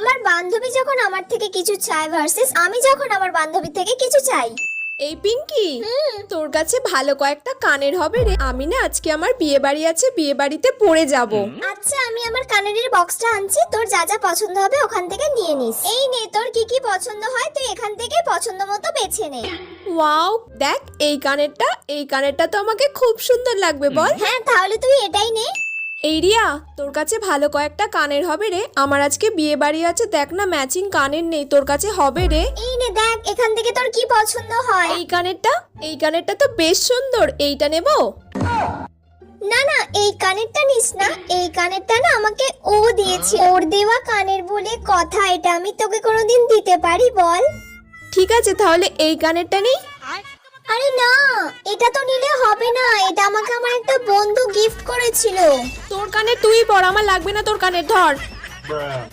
আমার বান্ধবী যখন আমার থেকে কিছু চায় ভার্সেস আমি যখন আমার বান্ধবী থেকে কিছু চাই। এই পিঙ্কি, তোর কাছে ভালো কয়েকটা কানের হবে রে। আমি না আজকে আমার বিয়ে বাড়ি আছে, বিয়ে বাড়িতে পরে যাব। আচ্ছা, আমি আমার কানের বক্সটা আনছি, তোর যা যা পছন্দ হবে ওখান থেকে নিয়ে নিস। এই নে, তোর কি কি পছন্দ হয় তুই এখান থেকে পছন্দ মতো বেছে নে। ওয়াও, দেখ এই কানেরটা তো আমাকে খুব সুন্দর লাগবে, বল। হ্যাঁ, তাহলে তুই এটাই নে। এই রিয়া, তোর কাছে ভালো কয়েকটা কানের হবে রে। আমার আজকে বিয়ে বাড়ি আছে, দেখ না ম্যাচিং কানের নেই, তোর কাছে হবে রে। এই নে দেখ, এখান থেকে তোর কি পছন্দ হয়। এই কানেরটা তো বেশ সুন্দর, এইটা নেব। না না, এই কানেরটা নিস না, এই কানেরটা না আমাকে ও দিয়েছে, ওর দেওয়া কানের বলে কথা, এটা আমি তোকে কোনোদিন দিতে পারি বল? ঠিক আছে, তাহলে এই কানেরটা নেই। আরে না, এটা তো নিলে হবে না, এটা আমাকে আমার একটা বন্ধু গিফট করেছিল। তোর কানে তুই পর, আমার লাগবে না তোর কানের, ধর।